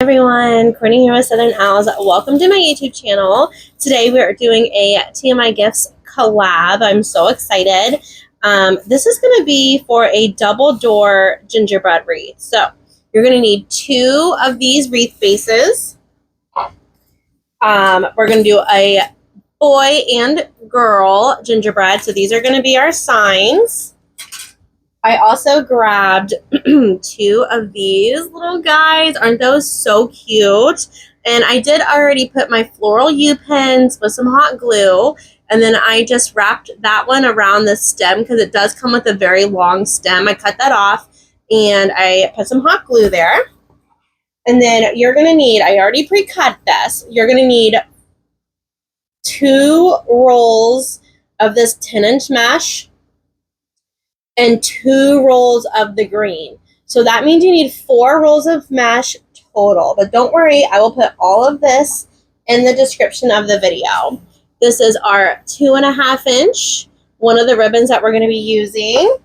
Everyone, Courtney here with Southern Owls. Welcome to my YouTube channel. Today we are doing a TMI Gifts collab. I'm so excited. This is going to be for a double door gingerbread wreath. So you're going to need 2 of these wreath bases. We're going to do a boy and girl gingerbread. So these are going to be our signs. I also grabbed 2 of these little guys. Aren't those so cute? And I did already put my floral U-pins with some hot glue. And then I just wrapped that one around the stem because it does come with a very long stem. I cut that off and I put some hot glue there. And then you're going to need, I already pre-cut this, you're going to need 2 rolls of this 10-inch mesh and 2 rolls of the green. So that means you need 4 rolls of mesh total. But don't worry, I will put all of this in the description of the video. This is our 2.5 inch, one of the ribbons that we're going to be using.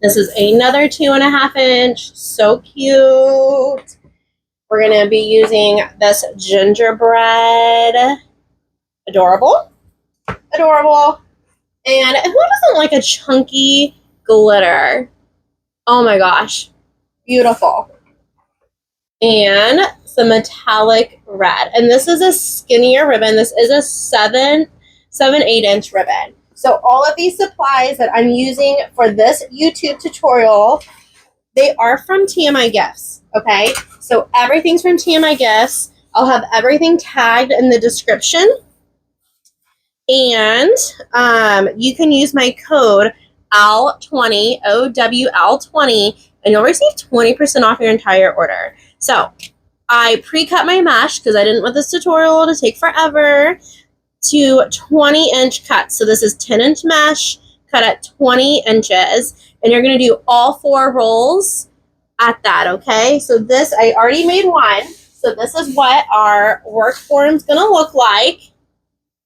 This is another 2.5 inch, so cute. We're going to be using this gingerbread, adorable, adorable. And who doesn't like a chunky glitter? Oh my gosh, beautiful. And some metallic red. And this is a skinnier ribbon. This is a 7/8 inch ribbon. So all of these supplies that I'm using for this YouTube tutorial, they are from TMI Gifts, okay? So everything's from TMI Gifts. I'll have everything tagged in the description. And you can use my code OWL20, OWL20, and you'll receive 20% off your entire order. So I pre-cut my mesh because I didn't want this tutorial to take forever to 20-inch cuts. So this is 10-inch mesh cut at 20 inches, and you're going to do all 4 rolls at that, okay? So this, I already made one. So this is what our work form is going to look like,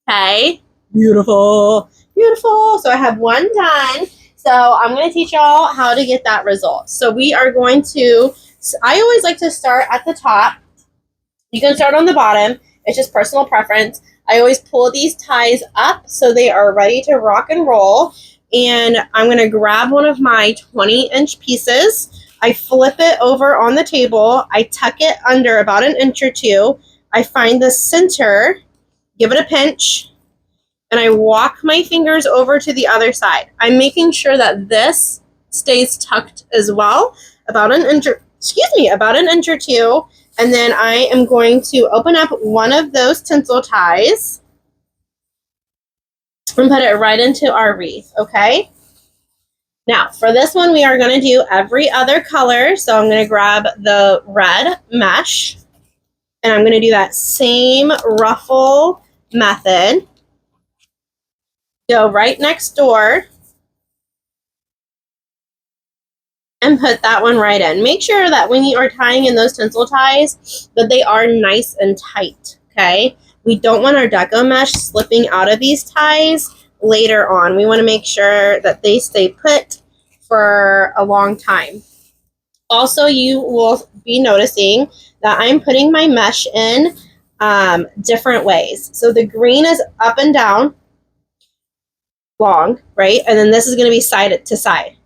okay? Beautiful, beautiful. So I have one done. So I'm going to teach y'all how to get that result. So we are going to, I always like to start at the top. You can start on the bottom. It's just personal preference. I always pull these ties up so they are ready to rock and roll. And I'm going to grab one of my 20-inch pieces. I flip it over on the table. I tuck it under about 1 inch or 2. I find the center, give it a pinch, and I walk my fingers over to the other side. I'm making sure that this stays tucked as well, about 1 inch, about 1 inch or 2. And then I am going to open up one of those tinsel ties and put it right into our wreath, okay? Now, for this one, we are going to do every other color. So I'm going to grab the red mesh, and I'm going to do that same ruffle method. Go right next door and put that one right in. Make sure that when you are tying in those tinsel ties that they are nice and tight, okay? We don't want our deco mesh slipping out of these ties later on. We want to make sure that they stay put for a long time. Also, you will be noticing that I'm putting my mesh in different ways. So the green is up and down, long, right? And then this is going to be side to side.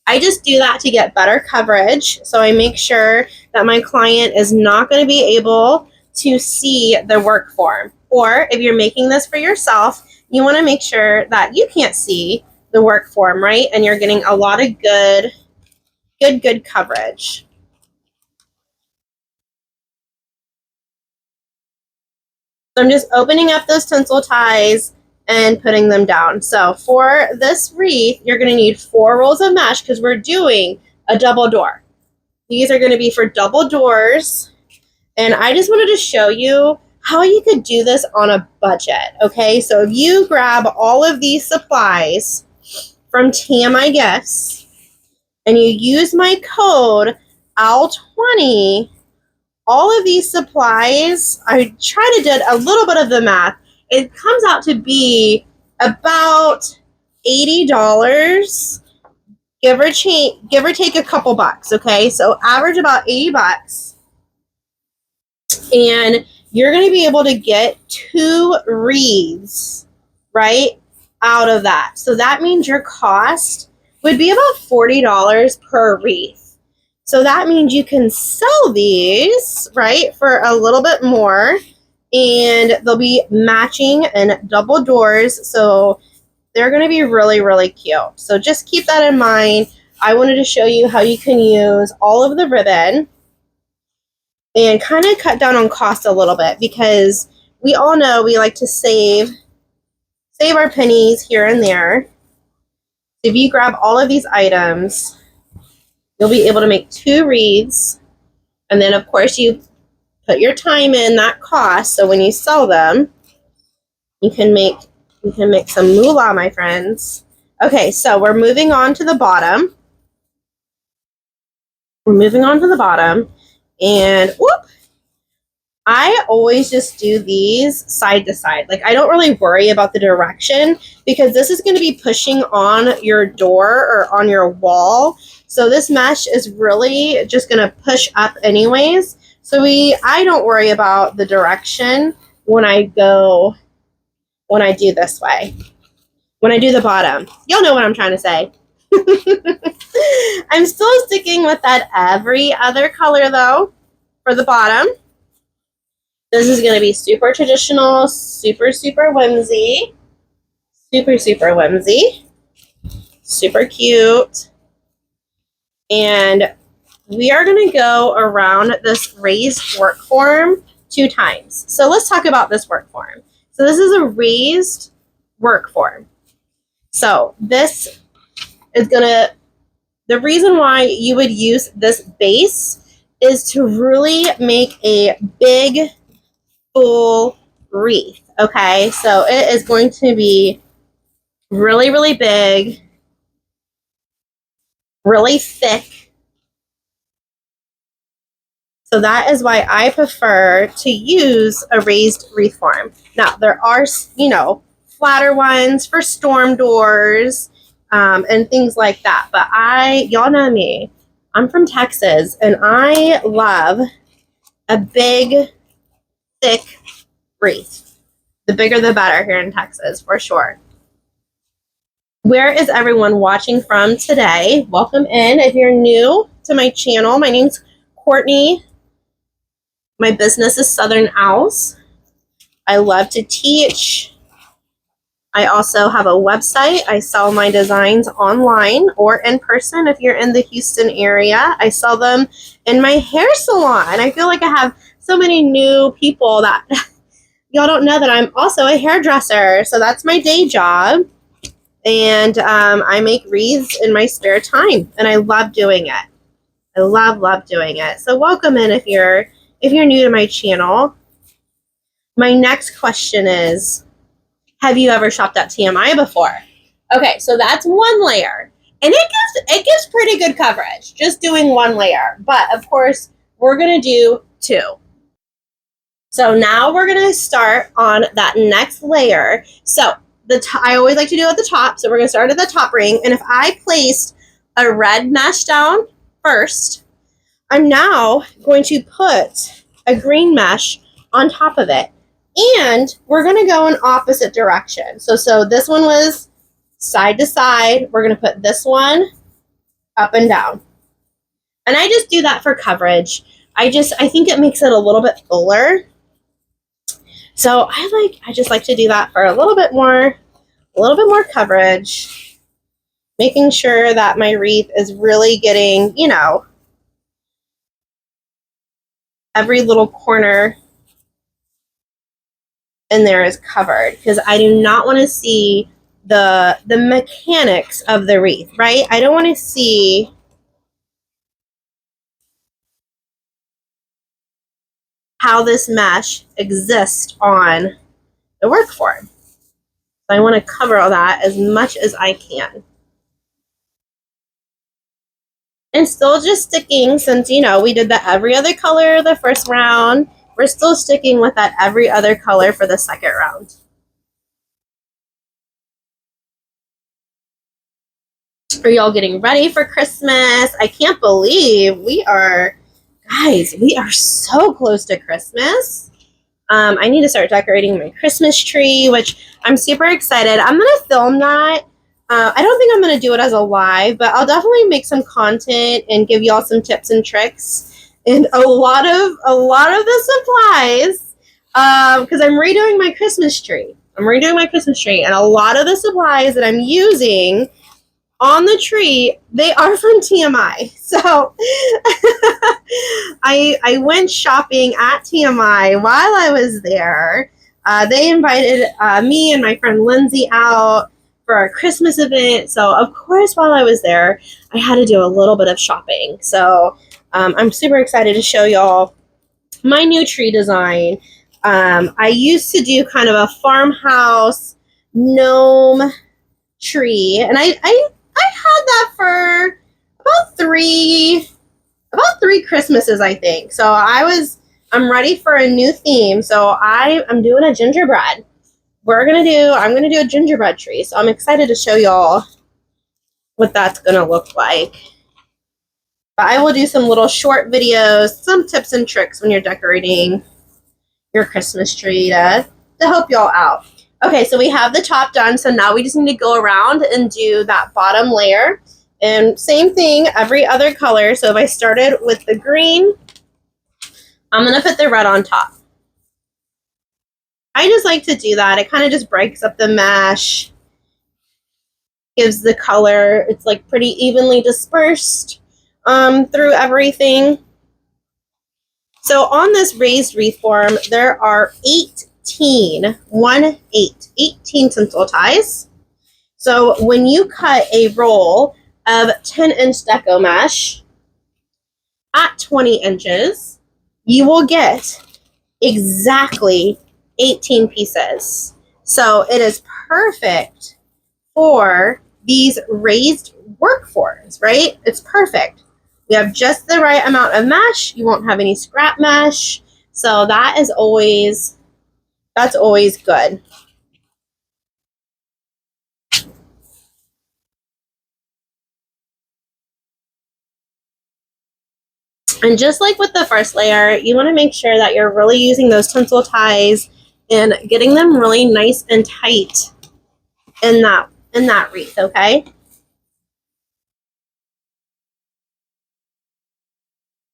I just do that to get better coverage. So I make sure that my client is not going to be able to see the work form. Or if you're making this for yourself, you want to make sure that you can't see the work form, right? And you're getting a lot of good coverage. So I'm just opening up those tinsel ties and putting them down. So for this wreath, you're going to need 4 rolls of mesh because we're doing a double door. These are going to be for double doors. And I just wanted to show you how you could do this on a budget, okay? So if you grab all of these supplies from TMI Gifts and you use my code OWL20, all of these supplies, I try to do a little bit of the math. It comes out to be about $80, give or take a couple bucks, okay? So average about $80. And you're going to be able to get 2 wreaths, right, out of that. So that means your cost would be about $40 per wreath. So that means you can sell these, right, for a little bit more, and they'll be matching and double doors. So they're going to be really, really cute. So just keep that in mind. I wanted to show you how you can use all of the ribbon and kind of cut down on cost a little bit, because we all know we like to save our pennies here and there. If you grab all of these items, you'll be able to make 2 wreaths, and then of course you put your time in that cost, so when you sell them, you can make some moolah, my friends. Okay, so we're moving on to the bottom. And whoop, I always just do these side to side. Like, I don't really worry about the direction, because this is going to be pushing on your door or on your wall. So this mesh is really just going to push up anyways. So I don't worry about the direction when I do this way. When I do the bottom, you'll know what I'm trying to say. I'm still sticking with that every other color though for the bottom. This is going to be super traditional, super, super whimsy. Super, super whimsy. Super cute. And we are going to go around this raised work form 2 times. So let's talk about this work form. So this is a raised work form. So this is going to, the reason why you would use this base is to really make a big, full wreath. Okay, so it is going to be really, really big, really thick. So that is why I prefer to use a raised wreath form. Now, there are, flatter ones for storm doors and things like that. But y'all know me, I'm from Texas, and I love a big, thick wreath. The bigger the better here in Texas, for sure. Where is everyone watching from today? Welcome in. If you're new to my channel, my name's Courtney. My business is Southern Owls. I love to teach. I also have a website. I sell my designs online or in person. If you're in the Houston area, I sell them in my hair salon. I feel like I have so many new people that y'all don't know that I'm also a hairdresser. So that's my day job. And I make wreaths in my spare time, and I love doing it. I love doing it. So welcome in if you're new to my channel. My next question is, have you ever shopped at TMI before? Okay, so that's 1 layer, and it gives pretty good coverage just doing 1 layer. But of course, we're gonna do 2. So now we're gonna start on that next layer. So I always like to do it at the top, so we're going to start at the top ring. And if I placed a red mesh down first, I'm now going to put a green mesh on top of it. And we're going to go in opposite direction. So this one was side to side. We're going to put this one up and down. And I just do that for coverage. I think it makes it a little bit fuller. So I just like to do that for a little bit more coverage, making sure that my wreath is really getting, every little corner in there is covered, because I do not want to see the mechanics of the wreath, right? I don't want to see how this mesh exists on the work form. So I want to cover all that as much as I can. And still just sticking, since, we did the every other color the first round, we're still sticking with that every other color for the second round. Are y'all getting ready for Christmas? I can't believe we are Guys, we are so close to Christmas. I need to start decorating my Christmas tree, which I'm super excited. I'm going to film that. I don't think I'm going to do it as a live, but I'll definitely make some content and give y'all some tips and tricks and a lot of the supplies because I'm redoing my Christmas tree. And a lot of the supplies that I'm using on the tree, they are from TMI. So I went shopping at TMI while I was there. They invited me and my friend Lindsay out for our Christmas event. So of course, while I was there, I had to do a little bit of shopping. So I'm super excited to show y'all my new tree design. I used to do kind of a farmhouse gnome tree, and I had that for about three Christmases, I think. So I'm ready for a new theme. So I'm doing a gingerbread. I'm gonna do a gingerbread tree. So I'm excited to show y'all what that's gonna look like. But I will do some little short videos, some tips and tricks when you're decorating your Christmas tree to help y'all out. Okay, so we have the top done. So now we just need to go around and do that bottom layer. And same thing, every other color. So if I started with the green, I'm going to put the red on top. I just like to do that. It kind of just breaks up the mesh, gives the color. It's like pretty evenly dispersed through everything. So on this raised wreath form, there are 18 tinsel ties. So when you cut a roll of 10-inch deco mesh at 20 inches, you will get exactly 18 pieces. So it is perfect for these raised work forms, right? It's perfect. We have just the right amount of mesh. You won't have any scrap mesh. So that's always good. And just like with the first layer, you want to make sure that you're really using those tinsel ties and getting them really nice and tight in that wreath, okay?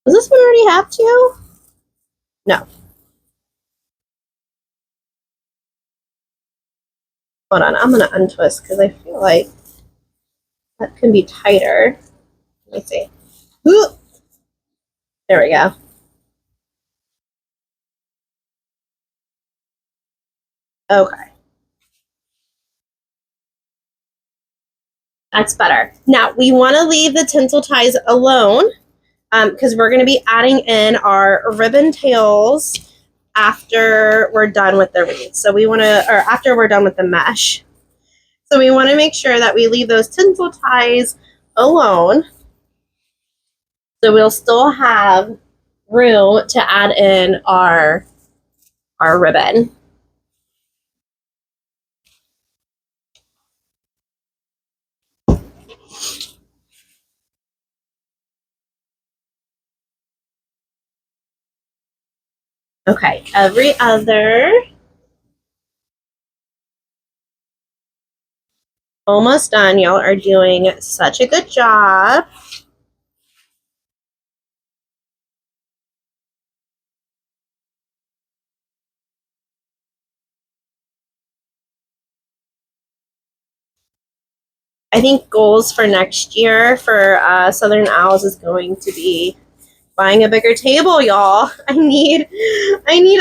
Does this one already have two? No. Hold on, I'm going to untwist because I feel like that can be tighter. Let me see. Ooh. There we go. Okay. That's better. Now, we want to leave the tinsel ties alone because we're going to be adding in our ribbon tails after we're done with the wreath. So after we're done with the mesh. So we want to make sure that we leave those tinsel ties alone. So we'll still have room to add in our ribbon. Okay, every other. Almost done. Y'all are doing such a good job. I think goals for next year for Southern Owls is going to be buying a bigger table, y'all. I need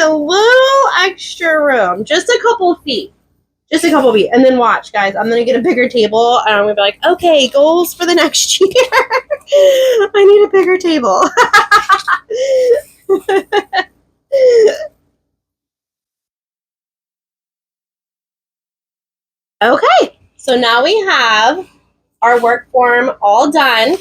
a little extra room, just a couple feet. And then watch, guys. I'm gonna get a bigger table, and I'm gonna be like, okay, goals for the next year. I need a bigger table. Okay, so now we have our work form all done.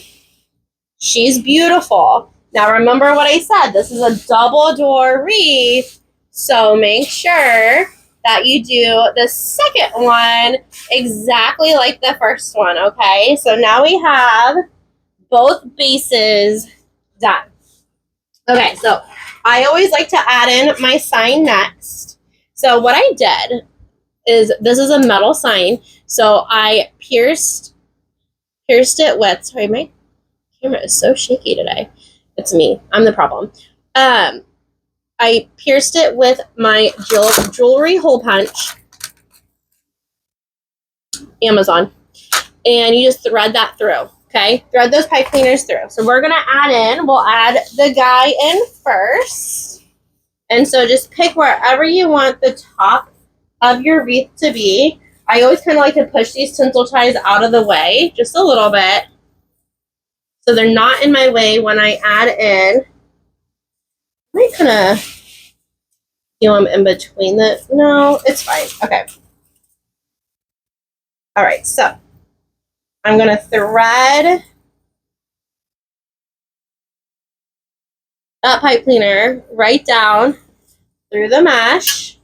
She's beautiful. Now remember what I said. This is a double door wreath, so make sure that you do the second one exactly like the first one, okay? So now we have both bases done. Okay, so I always like to add in my sign next. So what I did is, this is a metal sign, so I pierced it with, sorry, my camera is so shaky today. It's me. I'm the problem. I pierced it with my jewelry hole punch, Amazon, and you just thread that through. Okay, thread those pipe cleaners through. So we'll add the guy in first. And so just pick wherever you want the top of your wreath to be. I always kind of like to push these tinsel ties out of the way just a little bit, so they're not in my way when I add in. I might kind of feel them in between no, it's fine. Okay. All right, so I'm going to thread that pipe cleaner right down through the mesh.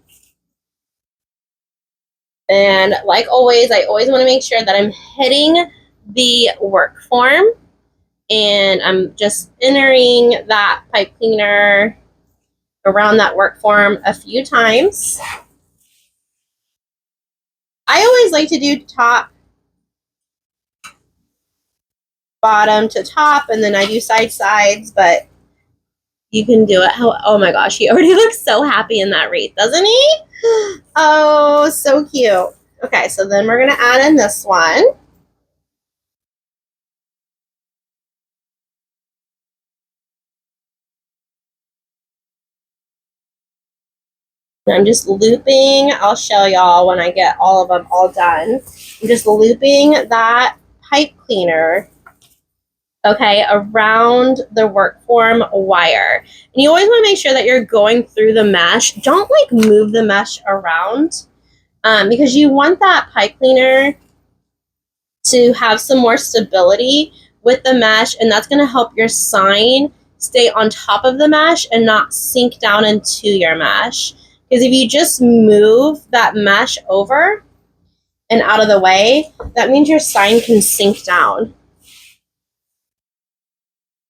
And like always, I always want to make sure that I'm hitting the work form, and I'm just entering that pipe cleaner around that work form a few times. I always like to do top, bottom to top, and then I do sides, but you can do it how, oh my gosh, he already looks so happy in that wreath, doesn't he? Oh, so cute. Okay, so then we're going to add in this one. And I'm just looping, I'll show y'all when I get all of them all done. I'm just looping that pipe cleaner, okay, around the work form wire. And you always want to make sure that you're going through the mesh. Don't like move the mesh around, because you want that pipe cleaner to have some more stability with the mesh, and that's going to help your sign stay on top of the mesh and not sink down into your mesh. Because if you just move that mesh over and out of the way, that means your sign can sink down.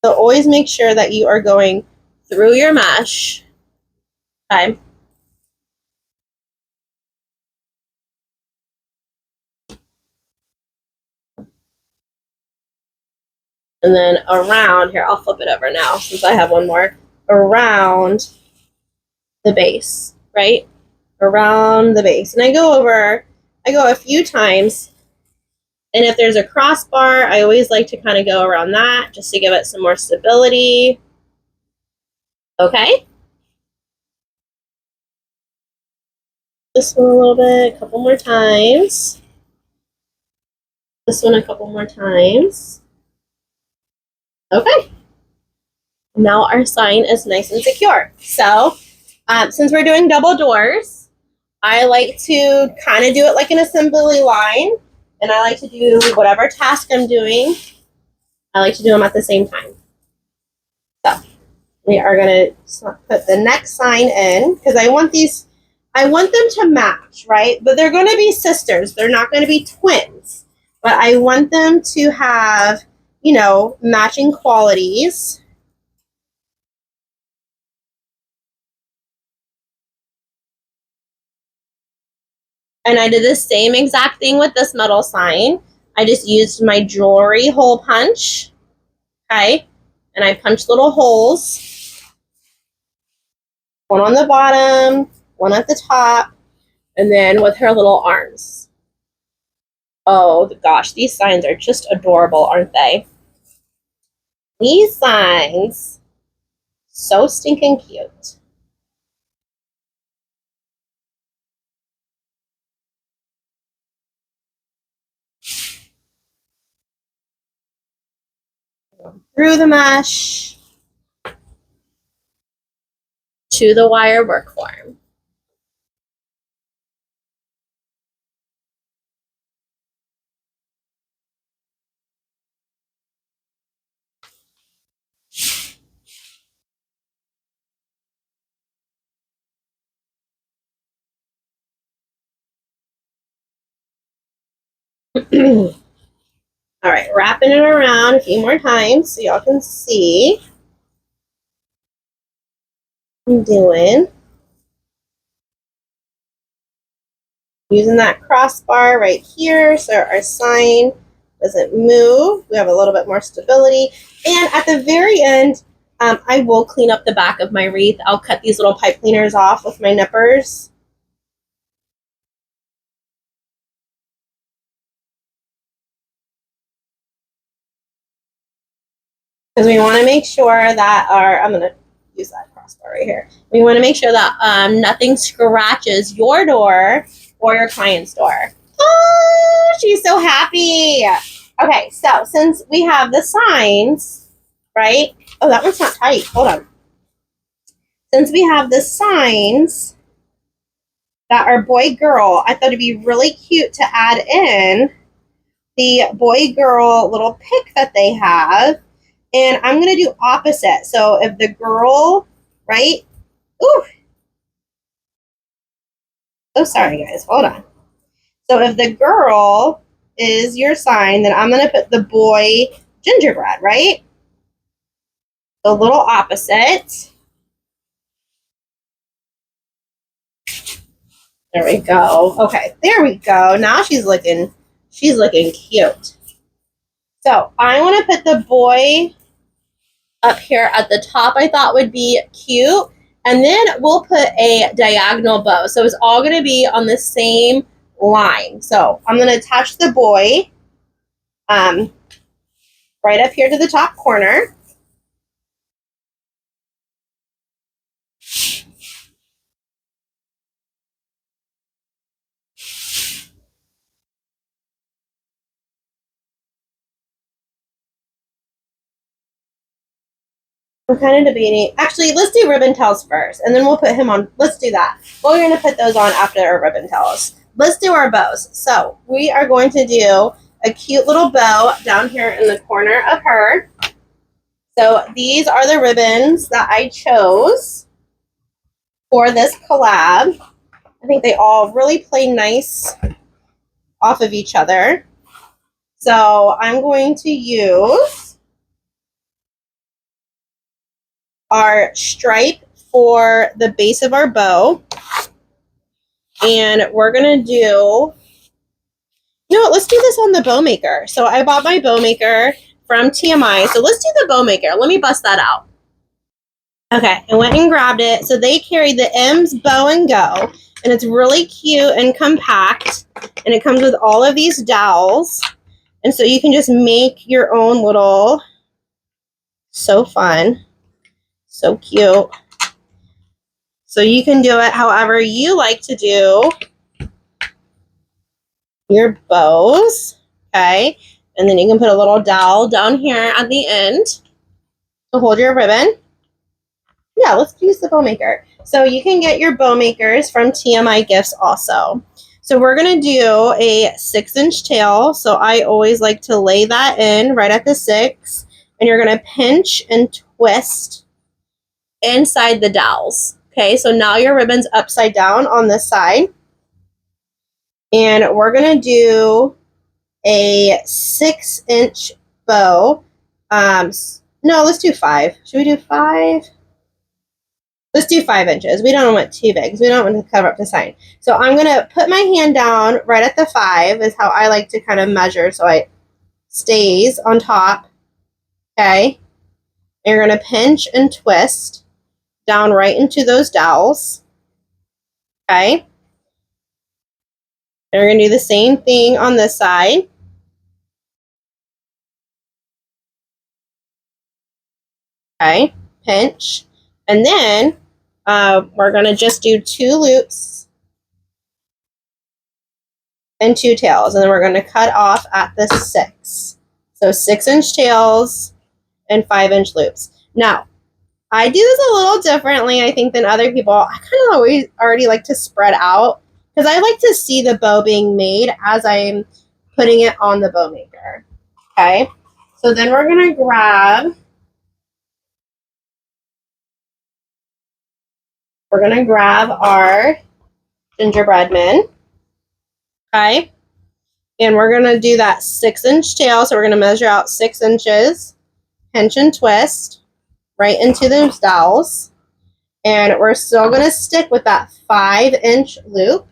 So always make sure that you are going through your mesh. Okay. And then around here, I'll flip it over now since I have one more, around the base, right? Around the base. And I go a few times. And if there's a crossbar, I always like to kind of go around that just to give it some more stability. Okay. This one a little bit, a couple more times. This one a couple more times. Okay. Now our sign is nice and secure. So since we're doing double doors, I like to kind of do it like an assembly line, and I like to do whatever task I'm doing, I like to do them at the same time. So we are going to put the next sign in, because I want them to match, right? But they're going to be sisters. They're not going to be twins. But I want them to have, you know, matching qualities. And I did the same exact thing with this metal sign. I just used my jewelry hole punch, okay? And I punched little holes, one on the bottom, one at the top, and then with her little arms. Oh gosh, these signs are just adorable, aren't they? These signs, so stinking cute. Through the mesh to the wire work form. All right, wrapping it around a few more times so y'all can see. I'm doing. Using that crossbar right here so our sign doesn't move. We have a little bit more stability. And at the very end, I will clean up the back of my wreath. I'll cut these little pipe cleaners off with my nippers. Because we want to make sure that I'm going to use that crossbar right here. We want to make sure that nothing scratches your door or your client's door. Oh, she's so happy. Okay, so since we have the signs, right? Oh, that one's not tight. Hold on. Since we have the signs that are boy-girl, I thought it'd be really cute to add in the boy-girl little pick that they have. And I'm going to do opposite. So if the girl, right? Ooh. Oh, sorry, guys. Hold on. So if the girl is your sign, then I'm going to put the boy gingerbread, right? The little opposite. There we go. Okay, there we go. Now she's looking cute. So I want to put the boy up here at the top. I thought would be cute. And then we'll put a diagonal bow. So it's all going to be on the same line. So I'm going to attach the boy right up here to the top corner. I'm kind of debating. Actually, let's do ribbon tails first, and then we'll put him on. Let's do that. Well, we're going to put those on after our ribbon tails. Let's do our bows. So we are going to do a cute little bow down here in the corner of her. So these are the ribbons that I chose for this collab. I think they all really play nice off of each other. So I'm going to use our stripe for the base of our bow. And we're going to do, you know what, let's do this on the bow maker. So I bought my bow maker from TMI. So let's do the bow maker. Let me bust that out. Okay, I went and grabbed it. So they carry the M's Bow and Go. And it's really cute and compact. And it comes with all of these dowels. And so you can just make your own little, so fun, so cute. So you can do it however you like to do your bows, okay? And then you can put a little dowel down here at the end to hold your ribbon. Yeah, let's use the bow maker. So you can get your bow makers from TMI Gifts also. So we're going to do a 6-inch tail. So I always like to lay that in right at the 6. And you're going to pinch and twist inside the dowels. Okay, so now your ribbon's upside down on this side. And we're going to do a 6-inch bow. No, let's do 5. Should we do 5? Let's do 5 inches. We don't want too big because we don't want to cover up the sign. So I'm going to put my hand down right at the 5 is how I like to kind of measure so it stays on top. Okay. And you're going to pinch and twist down right into those dowels. Okay. And we're going to do the same thing on this side. Okay. Pinch. And then we're going to just do 2 loops and 2 tails. And then we're going to cut off at the 6. So 6-inch tails and 5-inch loops. Now, I do this a little differently, I think, than other people. I kind of always already like to spread out because I like to see the bow being made as I'm putting it on the bow maker. Okay, so then we're going to grab our gingerbread men. Okay, and we're going to do that 6-inch tail. So we're going to measure out 6 inches, pinch and twist right into those dowels. And we're still going to stick with that 5-inch loop.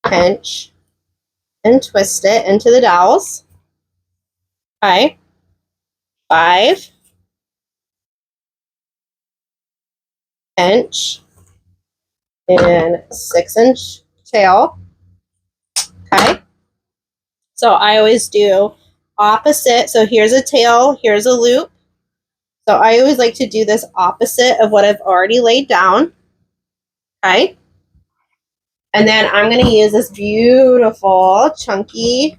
Pinch and twist it into the dowels. Okay. 5. Pinch. And 6-inch tail. Okay. So I always do opposite. So here's a tail, here's a loop. So I always like to do this opposite of what I've already laid down. Okay. And then I'm going to use this beautiful chunky,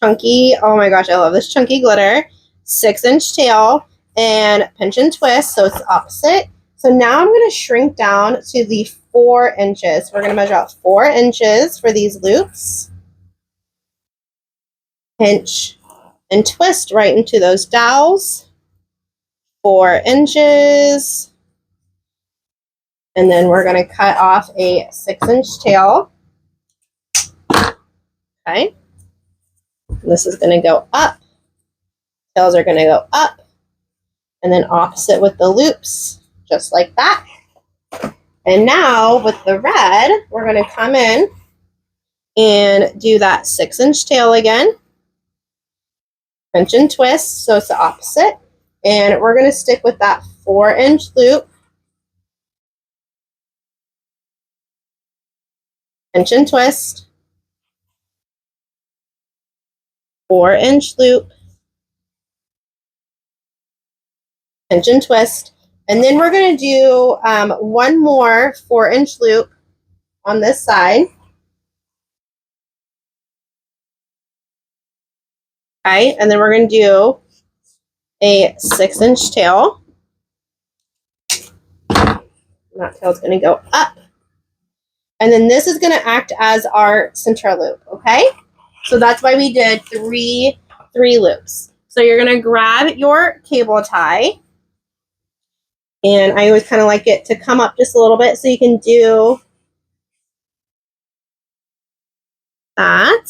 oh my gosh, I love this chunky glitter, 6-inch tail, and pinch and twist, so it's opposite. So now I'm going to shrink down to the 4 inches. We're going to measure out 4 inches for these loops. Pinch and twist right into those dowels. 4 inches. And then we're going to cut off a 6-inch tail. Okay. This is going to go up. Tails are going to go up. And then opposite with the loops, just like that. And now with the red, we're going to come in and do that 6-inch tail again. Pinch and twist, so it's the opposite. And we're going to stick with that 4-inch loop. Pinch and twist. 4-inch loop. Pinch and twist. And then we're going to do one more 4-inch loop on this side. Okay, and then we're going to do a 6-inch tail. That tail is going to go up. And then this is going to act as our center loop, okay? So that's why we did three loops. So you're going to grab your cable tie. And I always kind of like it to come up just a little bit so you can do that.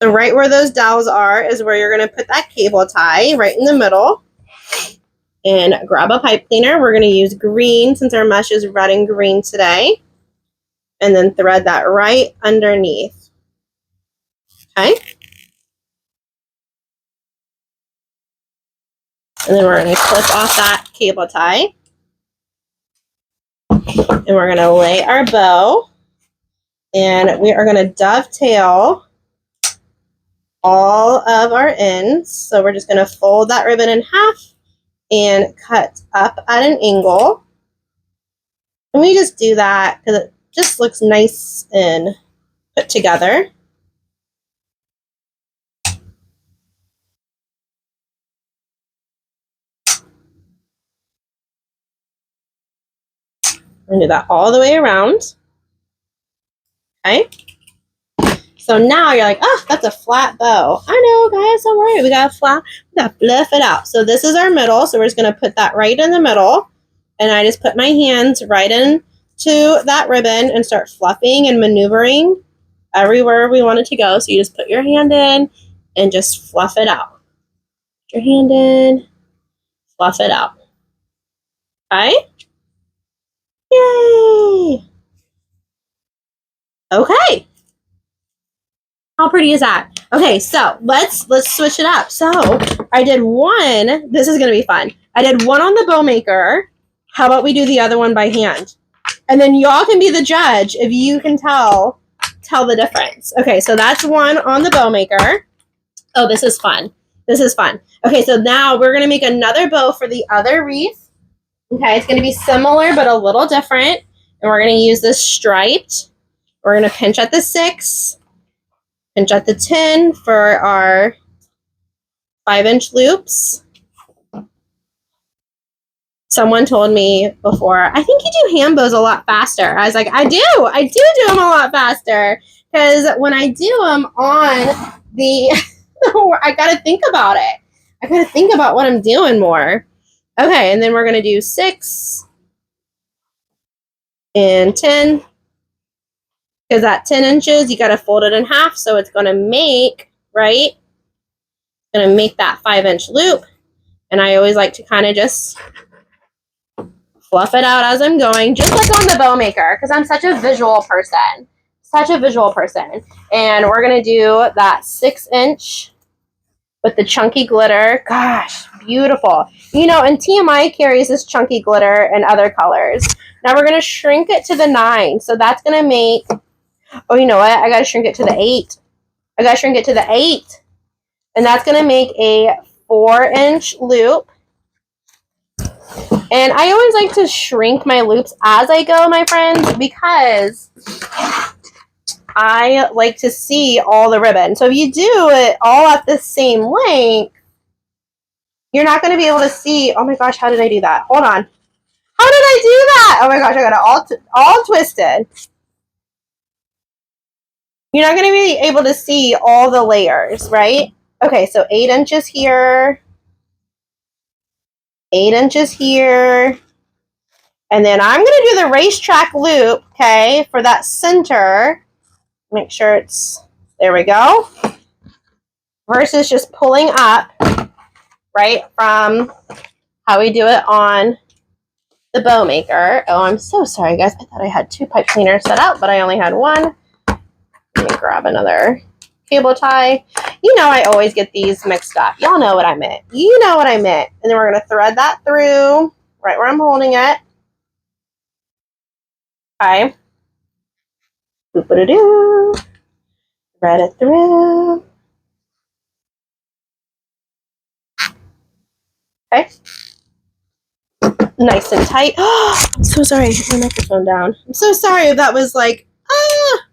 So right where those dowels are is where you're going to put that cable tie, right in the middle. And grab a pipe cleaner. We're going to use green since our mesh is red and green today. And then thread that right underneath. Okay. And then we're going to clip off that cable tie. And we're going to lay our bow. And we are going to dovetail all of our ends. So we're just going to fold that ribbon in half and cut up at an angle. And we just do that because it just looks nice and put together. I'm going to do that all the way around. Okay. So now you're like, oh, that's a flat bow. I know, guys, don't worry. We got to fluff it out. So this is our middle. So we're just going to put that right in the middle. And I just put my hands right into that ribbon and start fluffing and maneuvering everywhere we want it to go. So you just put your hand in and just fluff it out. Put your hand in, fluff it out. Okay? Yay! Okay. How pretty is that? Okay, so let's switch it up. So I did one. This is going to be fun. I did one on the bow maker. How about we do the other one by hand? And then y'all can be the judge if you can tell the difference. Okay, so that's one on the bow maker. Oh, this is fun. This is fun. Okay, so now we're going to make another bow for the other wreath. Okay, it's going to be similar but a little different. And we're going to use this striped. We're going to pinch at the 6. Pinch at the 10 for our 5-inch loops. Someone told me before, I think you do hand bows a lot faster. I was like, I do them a lot faster. Because when I do them on the, I got to think about it. I got to think about what I'm doing more. Okay, and then we're going to do 6 and 10. Because at 10 inches, you got to fold it in half. So it's going to make, right? Going to make that 5-inch loop. And I always like to kind of just fluff it out as I'm going, just like on the bow maker, because I'm such a visual person. Such a visual person. And we're going to do that 6-inch with the chunky glitter. Gosh, beautiful. You know, and TMI carries this chunky glitter in other colors. Now we're going to shrink it to the 9. So that's going to make, oh, you know what? I got to shrink it to the 8. I got to shrink it to the 8. And that's going to make a 4-inch loop. And I always like to shrink my loops as I go, my friends, because I like to see all the ribbon. So if you do it all at the same length, you're not going to be able to see. Oh my gosh, how did I do that? Hold on. How did I do that? Oh my gosh, I got it all twisted. You're not going to be able to see all the layers, right? Okay, so 8 inches here. 8 inches here. And then I'm going to do the racetrack loop, okay, for that center. Make sure it's, there we go. Versus just pulling up, right, from how we do it on the bow maker. Oh, I'm so sorry, guys. I thought I had 2 pipe cleaners set up, but I only had 1. Let me grab another cable tie. You know I always get these mixed up. Y'all know what I meant. You know what I meant. And then we're going to thread that through right where I'm holding it. Okay. Boop-a-doo. Thread it through. Okay. Nice and tight. Oh, I'm so sorry. My microphone down. I'm so sorry if that was like, ah.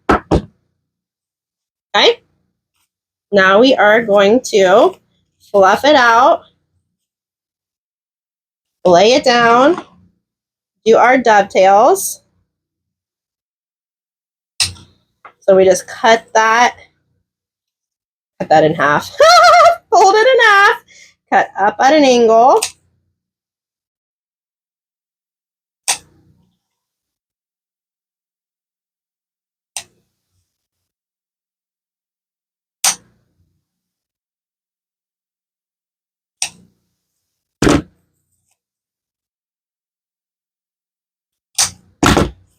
Okay. Now we are going to fluff it out, lay it down, do our dovetails. So we just cut that in half, fold it in half, cut up at an angle.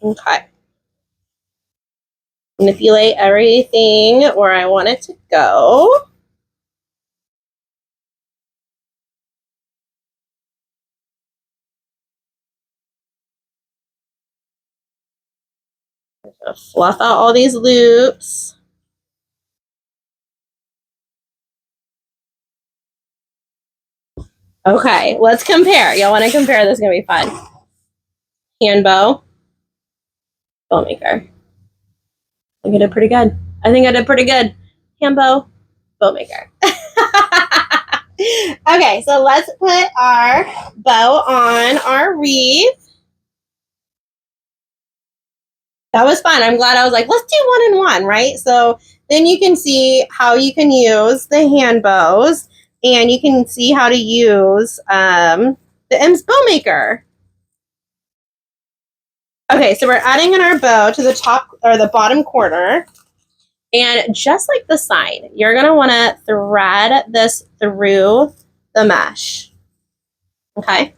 Okay. Manipulate everything where I want it to go. Fluff out all these loops. Okay, let's compare. Y'all want to compare? This is going to be fun. Hand bow, bow maker. I think I did pretty good. I think I did pretty good. Hand bow, bow maker. Okay, so let's put our bow on our wreath. That was fun. I'm glad I was like, let's do 1 and 1, right? So then you can see how you can use the hand bows, and you can see how to use the M's bow maker. Okay, so we're adding in our bow to the top or the bottom corner. And just like the side, you're going to want to thread this through the mesh. Okay.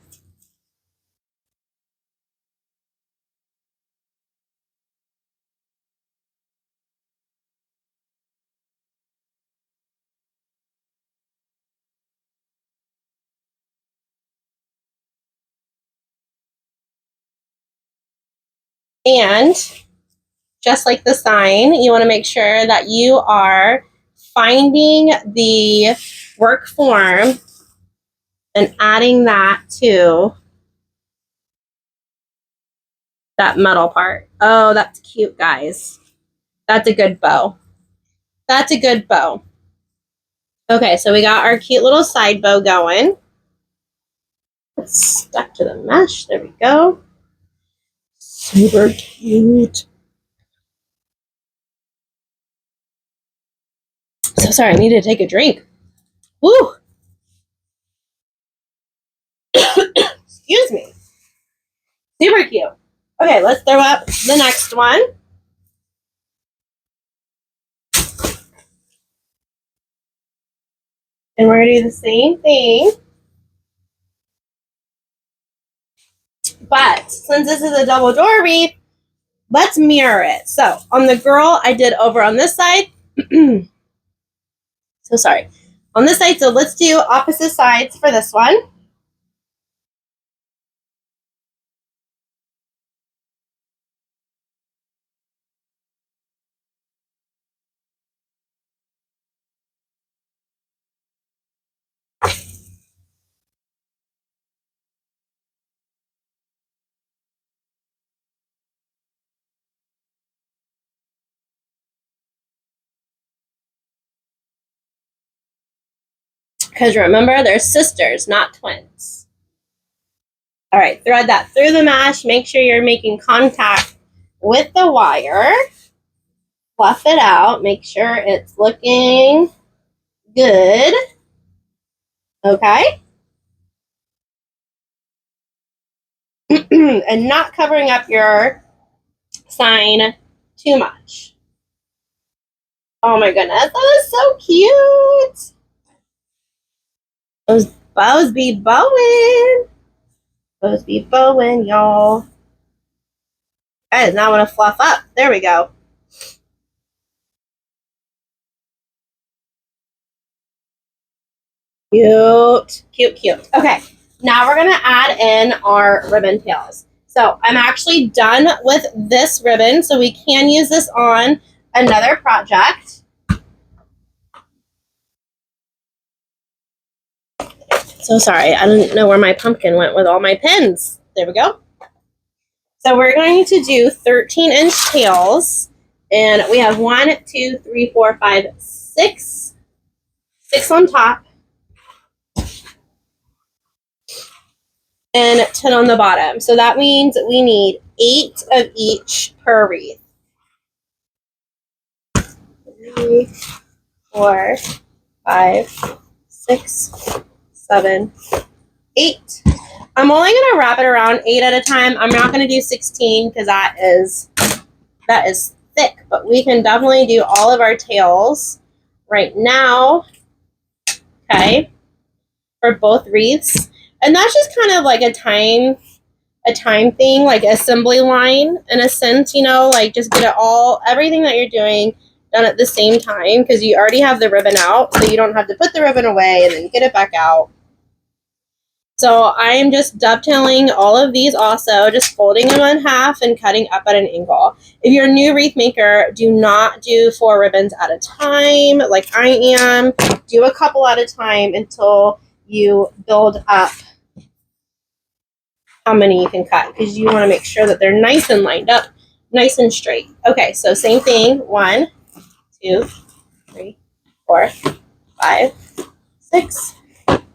And just like the sign, you want to make sure that you are finding the work form and adding that to that metal part. Oh, that's cute, guys. That's a good bow. That's a good bow. Okay, so we got our cute little side bow going. It's stuck to the mesh. There we go. Super cute. So sorry, I need to take a drink. Woo! Excuse me. Super cute. Okay, let's throw up the next one. And we're going to do the same thing. But since this is a double door wreath, let's mirror it. So on the girl, I did over on this side. So sorry. On this side, so let's do opposite sides for this one. Because remember, they're sisters, not twins. All right, thread that through the mesh. Make sure you're making contact with the wire. Fluff it out. Make sure it's looking good. Okay? And not covering up your sign too much. Oh my goodness, that is so cute. Those bows be bowing. Bows be bowing, y'all. I now want to fluff up. There we go. Cute, cute, cute. Okay, now we're gonna add in our ribbon tails. So I'm actually done with this ribbon, so we can use this on another project. So sorry, I didn't know where my pumpkin went with all my pins. There we go. So we're going to do 13-inch tails, and we have 1, 2, 3, 4, 5, 6. 6 on top. And 10 on the bottom. So that means we need 8 of each per wreath. 3, 4, 5, 6, 7, 8. I'm only going to wrap it around 8 at a time. I'm not going to do 16 because that is thick. But we can definitely do all of our tails right now. Okay. For both wreaths. And that's just kind of like a time thing, like assembly line in a sense, you know, like just get it everything that you're doing done at the same time because you already have the ribbon out, so you don't have to put the ribbon away and then get it back out. So I'm just dovetailing all of these also, just folding them in half and cutting up at an angle. If you're a new wreath maker, do not do 4 ribbons at a time like I am. Do a couple at a time until you build up how many you can cut because you want to make sure that they're nice and lined up, nice and straight. Okay, so same thing. 1, 2, 3, 4, 5, 6,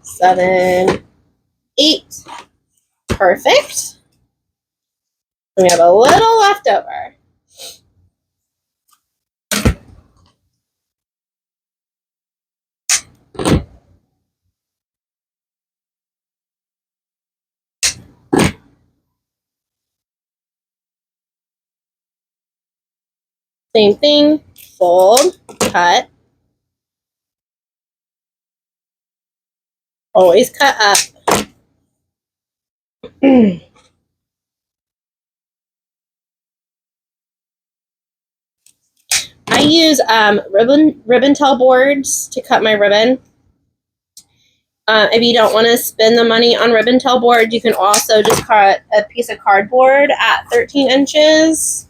7, 8. Perfect. We have a little left over. Same thing. Fold, cut. Always cut up. I use ribbon tail boards to cut my ribbon. If you don't want to spend the money on ribbon tail board, you can also just cut a piece of cardboard at 13 inches.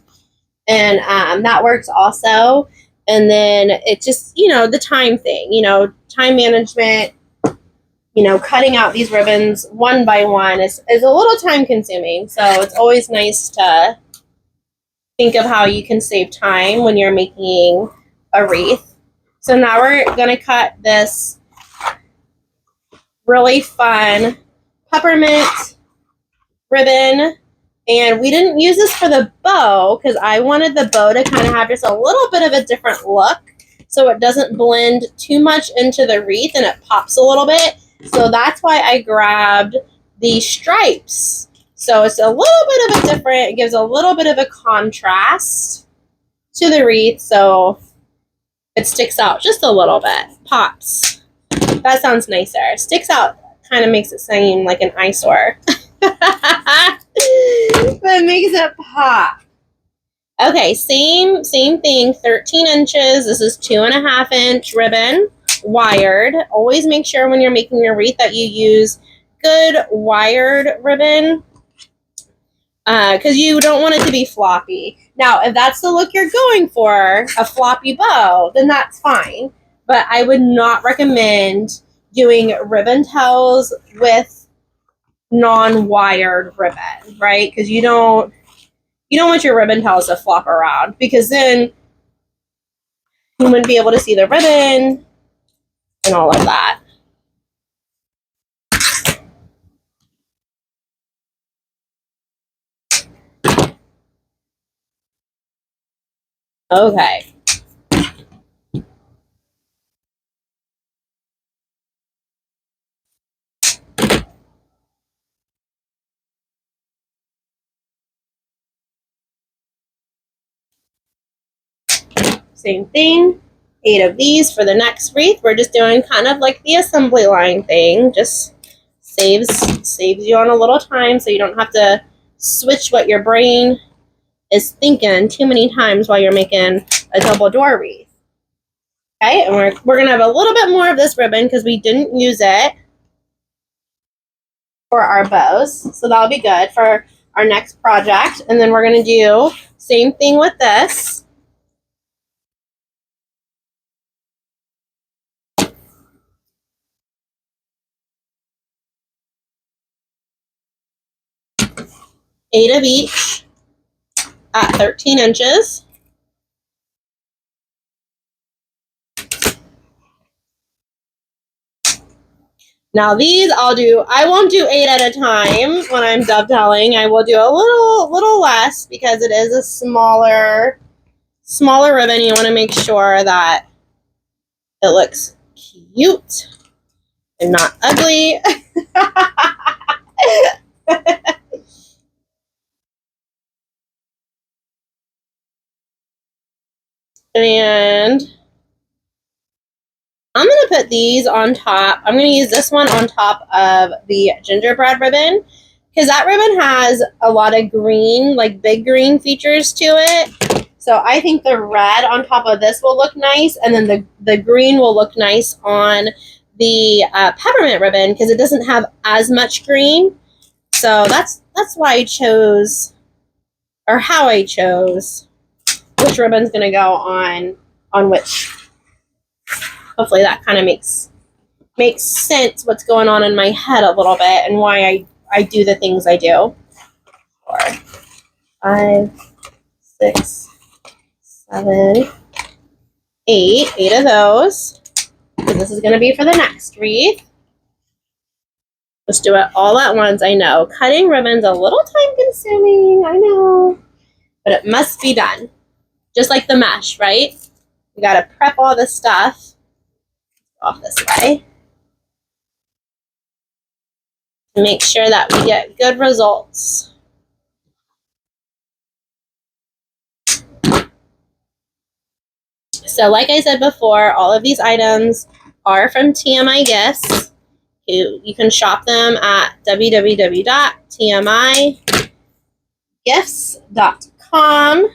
And that works also. And then it's just, you know, the time thing, you know, time management, you know, cutting out these ribbons one by one is a little time consuming. So it's always nice to think of how you can save time when you're making a wreath. So now we're going to cut this really fun peppermint ribbon. And we didn't use this for the bow because I wanted the bow to kind of have just a little bit of a different look so it doesn't blend too much into the wreath and it pops a little bit. So that's why I grabbed the stripes. So it's a little bit of a different, it gives a little bit of a contrast to the wreath so it sticks out just a little bit. Pops. That sounds nicer. Sticks out kind of makes it seem like an eyesore. that makes it pop. Okay, same thing, 13 inches. This is 2.5 inch ribbon, wired. Always make sure when you're making your wreath that you use good wired ribbon, because you don't want it to be floppy. Now, if that's the look you're going for, a floppy bow, then that's fine. But I would not recommend doing ribbon tails with non-wired ribbon, right? Because you don't want your ribbon tails to flop around, because then you wouldn't be able to see the ribbon and all of that. Okay. Same thing. 8 of these for the next wreath. We're just doing kind of like the assembly line thing. Just saves you on a little time, so you don't have to switch what your brain is thinking too many times while you're making a double door wreath. Okay, and we're going to have a little bit more of this ribbon because we didn't use it for our bows. So that'll be good for our next project. And then we're going to do same thing with this. Eight of each at 13 inches. Now these I won't do 8 at a time when I'm dovetailing. I will do a little less because it is a smaller ribbon. You want to make sure that it looks cute and not ugly. And I'm going to put these on top. I'm going to use this one on top of the gingerbread ribbon because that ribbon has a lot of green, like big green features to it. So I think the red on top of this will look nice, and then the green will look nice on the peppermint ribbon because it doesn't have as much green. So that's why I chose, or how I chose, which ribbon's going to go on which. Hopefully that kind of makes sense what's going on in my head a little bit and why I do the things I do. 4, 5, 6, 7, 8. 8 of those. So this is going to be for the next wreath. Let's do it all at once. I know. Cutting ribbon's a little time consuming. I know. But it must be done. Just like the mesh, right? You got to prep all this stuff off this way. Make sure that we get good results. So like I said before, all of these items are from TMI Gifts. You can shop them at www.tmigifts.com.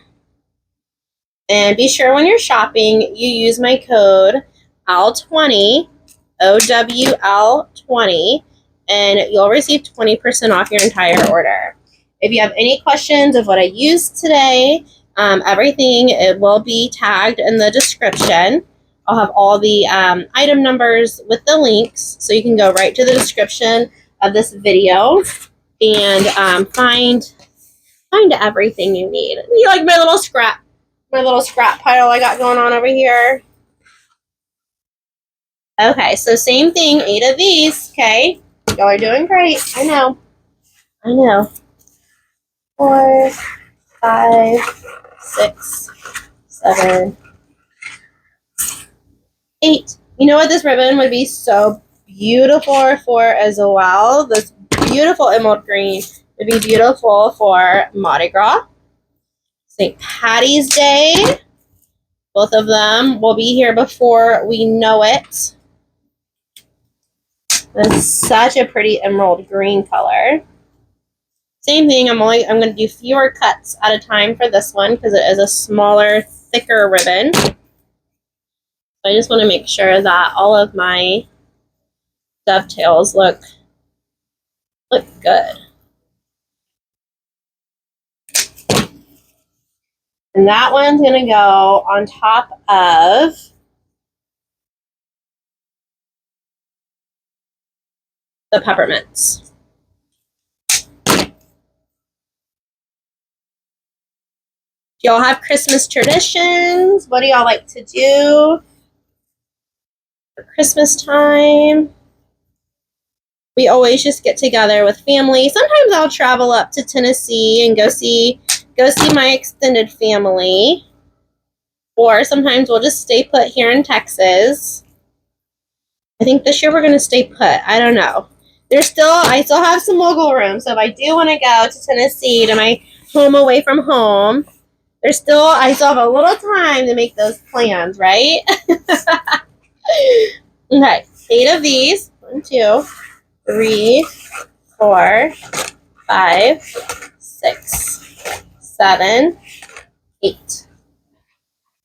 And be sure when you're shopping, you use my code OWL20, OWL20, and you'll receive 20% off your entire order. If you have any questions of what I used today, everything, it will be tagged in the description. I'll have all the item numbers with the links, so you can go right to the description of this video and find everything you need. You like my little scrap pile I got going on over here? Okay, so same thing, 8 of these. Okay, y'all are doing great. I know. 4, 5, 6, 7, 8. You know what this ribbon would be so beautiful for as well? This beautiful emerald green would be beautiful for Mardi Gras, St. Patty's Day. Both of them will be here before we know it. It's such a pretty emerald green color. Same thing, I'm going to do fewer cuts at a time for this one because it is a smaller, thicker ribbon. So I just want to make sure that all of my dovetails look good. And that one's going to go on top of the peppermints. Do y'all have Christmas traditions? What do y'all like to do for Christmas time? We always just get together with family. Sometimes I'll travel up to Tennessee and go see my extended family. Or sometimes we'll just stay put here in Texas. I think this year we're going to stay put. I don't know. I still have some wiggle room. So if I do want to go to Tennessee, to my home away from home, I still have a little time to make those plans, right? Okay, 8 of these. 1, 2, 3, 4, 5, 6, 7, 8.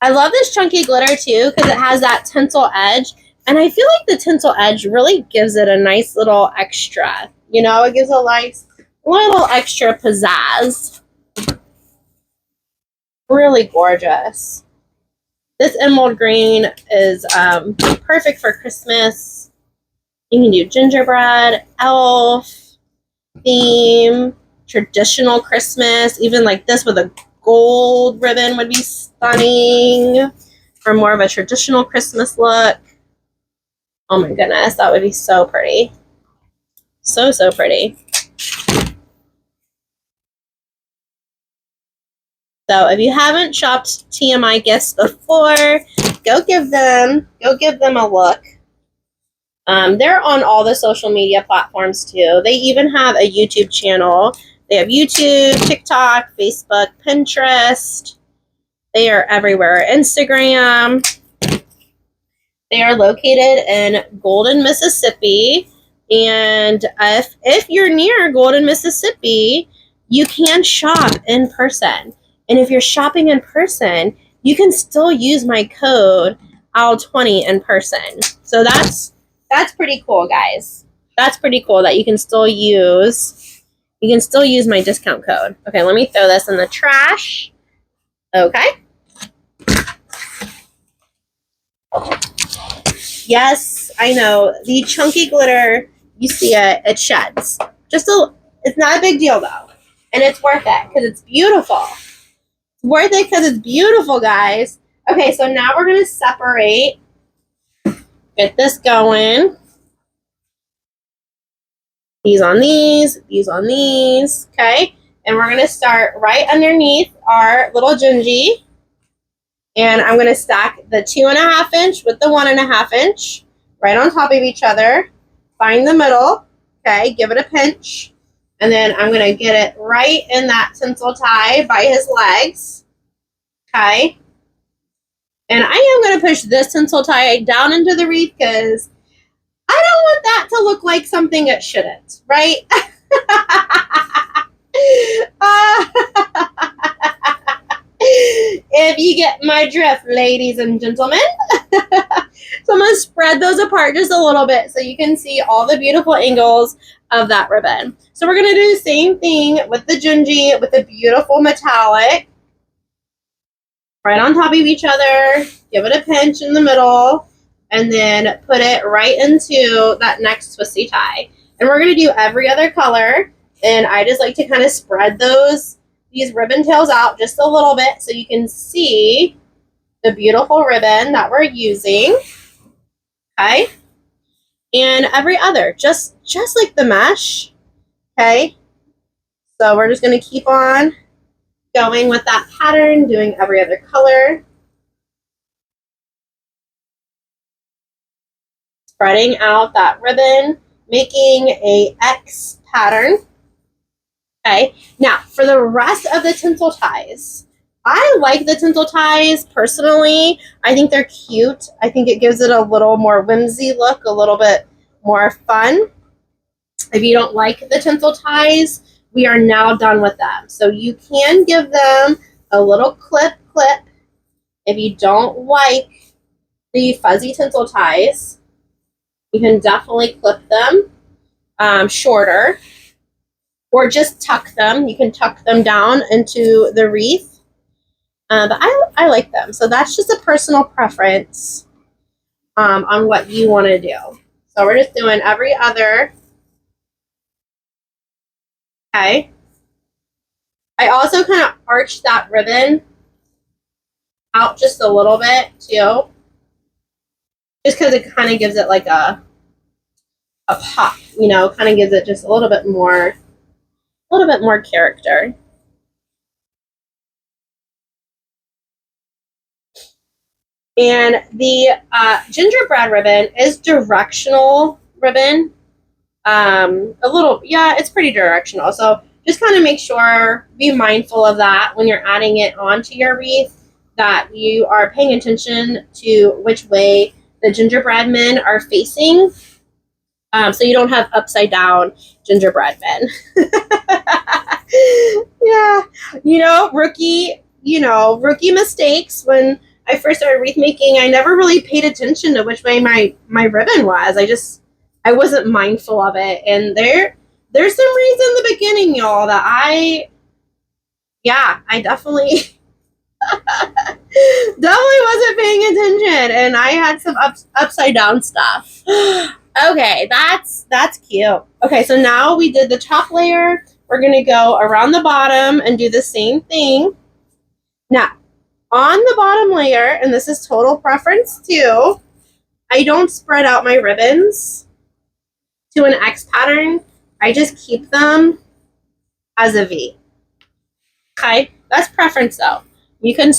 I love this chunky glitter too because it has that tinsel edge, and I feel like the tinsel edge really gives it a nice little extra. You know, it gives a nice little extra pizzazz. Really gorgeous. This emerald green is perfect for Christmas. You can do gingerbread, elf, theme, traditional Christmas. Even like this with a gold ribbon would be stunning for more of a traditional Christmas look. Oh my goodness, that would be so pretty. So, so pretty. So if you haven't shopped TMI Gifts before, go give them a look. They're on all the social media platforms too. They even have a YouTube channel. They have YouTube, TikTok, Facebook, Pinterest. They are everywhere. Instagram. They are located in Golden, Mississippi. And if you're near Golden, Mississippi, you can shop in person. And if you're shopping in person, you can still use my code OWL20 in person. So that's pretty cool, guys. That's pretty cool that you can still use my discount code. Okay, let me throw this in the trash. Okay. Yes, I know. The chunky glitter, you see it sheds. It's not a big deal though. And it's worth it because it's beautiful. It's worth it because it's beautiful, guys. Okay, so now we're going to separate. Get this going. These on these, okay? And we're going to start right underneath our little gingy. And I'm going to stack the 2.5 inch with the 1.5 inch right on top of each other. Find the middle, okay? Give it a pinch. And then I'm going to get it right in that tinsel tie by his legs, okay? And I am going to push this tinsel tie down into the wreath because I don't want that to look like something it shouldn't, right? If you get my drift, ladies and gentlemen. So I'm going to spread those apart just a little bit so you can see all the beautiful angles of that ribbon. So we're going to do the same thing with the gingy, with the beautiful metallic. Right on top of each other. Give it a pinch in the middle. And then put it right into that next twisty tie. And we're going to do every other color. And I just like to kind of spread these ribbon tails out just a little bit so you can see the beautiful ribbon that we're using. Okay. And every other, just like the mesh. Okay. So we're just going to keep on going with that pattern, doing every other color. Spreading out that ribbon, making a X pattern. Okay, now for the rest of the tinsel ties, I like the tinsel ties personally. I think they're cute. I think it gives it a little more whimsy look, a little bit more fun. If you don't like the tinsel ties, we are now done with them. So you can give them a little clip if you don't like the fuzzy tinsel ties. You can definitely clip them shorter, or just tuck them. You can tuck them down into the wreath. But I like them. So that's just a personal preference on what you want to do. So we're just doing every other. Okay. I also kind of arched that ribbon out just a little bit too. Just because it kind of gives it like a pop, you know, kind of gives it just a little bit more character. And the gingerbread ribbon is directional ribbon. It's pretty directional. So just kind of make sure, be mindful of that when you're adding it onto your wreath, that you are paying attention to which way the gingerbread men are facing. So you don't have upside down gingerbread men. Yeah, rookie mistakes. When I first started wreath making, I never really paid attention to which way my ribbon was. I wasn't mindful of it, and there's some reason in the beginning, y'all, that I definitely definitely wasn't paying attention, and I had some upside down stuff. Okay, that's cute. Okay, so now we did the top layer. We're gonna go around the bottom and do the same thing. Now, on the bottom layer, and this is total preference too, I don't spread out my ribbons to an X pattern. I just keep them as a V. Okay, that's preference though. You can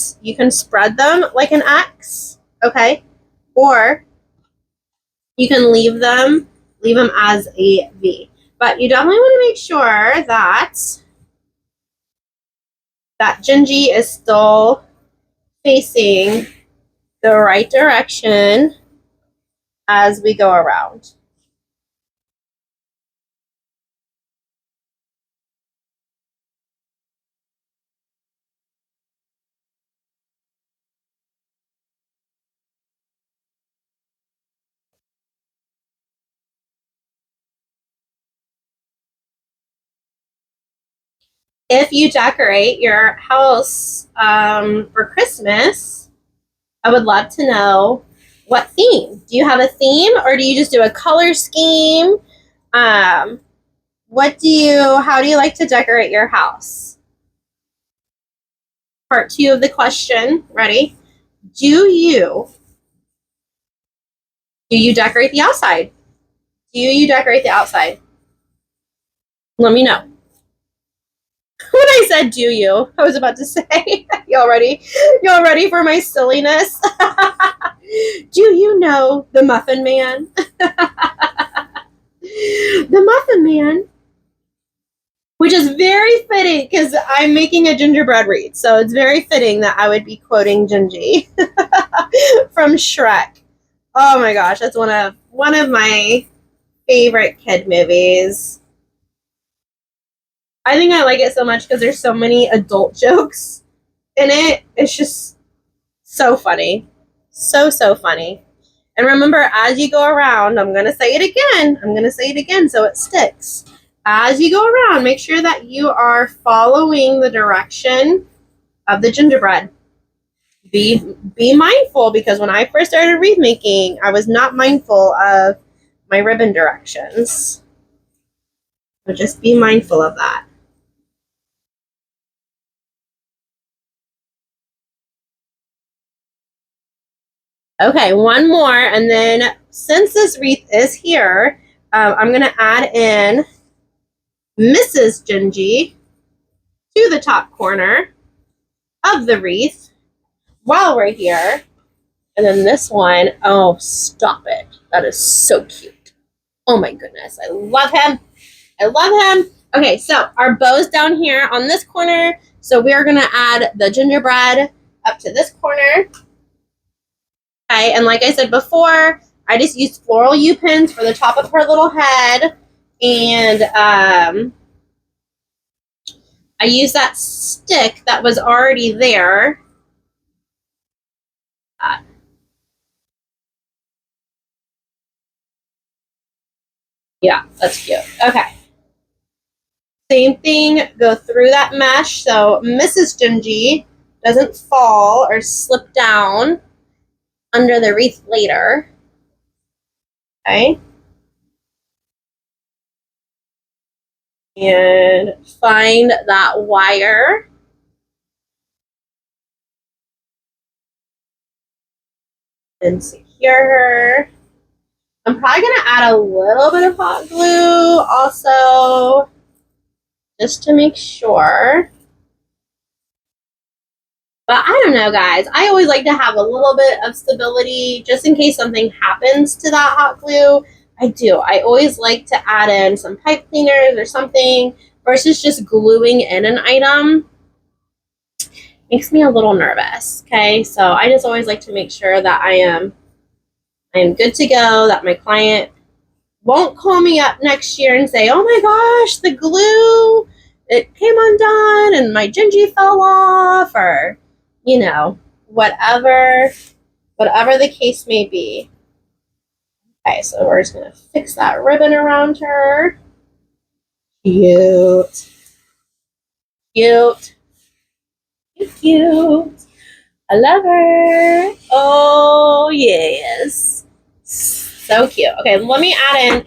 spread them like an X, okay, or you can leave them as a V. But you definitely want to make sure that Gingy is still facing the right direction as we go around. If you decorate your house for Christmas, I would love to know what theme. Do you have a theme, or do you just do a color scheme? How do you like to decorate your house? Part 2 of the question. Ready? Do you decorate the outside? Do you decorate the outside? Let me know. When I said do you, I was about to say, y'all ready? Y'all ready for my silliness? Do you know the Muffin Man? The Muffin Man, which is very fitting because I'm making a gingerbread wreath, so it's very fitting that I would be quoting Gingy from Shrek. Oh my gosh, that's one of my favorite kid movies. I think I like it so much because there's so many adult jokes in it. It's just so funny. So funny. And remember, as you go around, I'm going to say it again so it sticks. As you go around, make sure that you are following the direction of the gingerbread. Be mindful, because when I first started wreath making, I was not mindful of my ribbon directions. So just be mindful of that. Okay, one more, and then since this wreath is here, I'm going to add in Mrs. Gingy to the top corner of the wreath while we're here. And then this one, oh, stop it. That is so cute. Oh my goodness, I love him. I love him. Okay, so our bow's down here on this corner, so we are going to add the gingerbread up to this corner. Okay, and like I said before, I just used floral U-pins for the top of her little head, and I use that stick that was already there. Yeah, that's cute. Okay. Same thing, go through that mesh so Mrs. Gingy doesn't fall or slip down under the wreath later. Okay. And find that wire. And secure her. I'm probably going to add a little bit of hot glue also, just to make sure. But I don't know, guys. I always like to have a little bit of stability just in case something happens to that hot glue. I do. I always like to add in some pipe cleaners or something versus just gluing in an item. Makes me a little nervous, okay? So I just always like to make sure that I am good to go, that my client won't call me up next year and say, oh my gosh, the glue, it came undone and my gingy fell off, or, you know, whatever the case may be. Okay, so we're just going to fix that ribbon around her. Cute. Cute. Cute. I love her. Oh, yes. So cute. Okay, let me add in,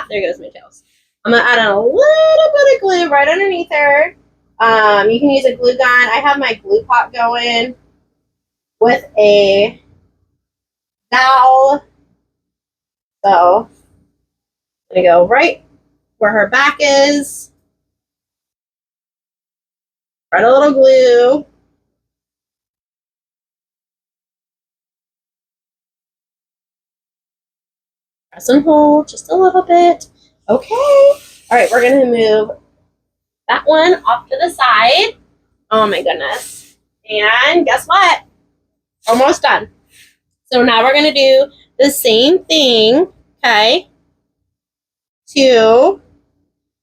there goes my tails. I'm going to add in a little bit of glue right underneath her. You can use a glue gun. I have my glue pot going with a dowel. So I'm going to go right where her back is. Spread a little glue. Press and hold just a little bit. Okay. All right, we're going to move that one off to the side. Oh my goodness. And guess what? Almost done. So now we're going to do the same thing, okay, to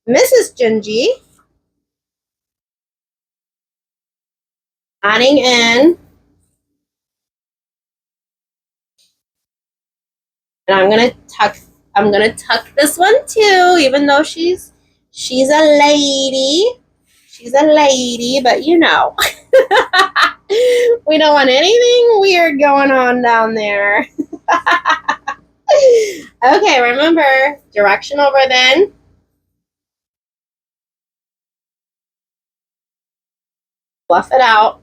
Mrs. Gingy. Adding in, and I'm gonna tuck this one too, even though she's a lady. She's a lady, but you know. We don't want anything weird going on down there. Okay, remember, directional ribbon. Fluff it out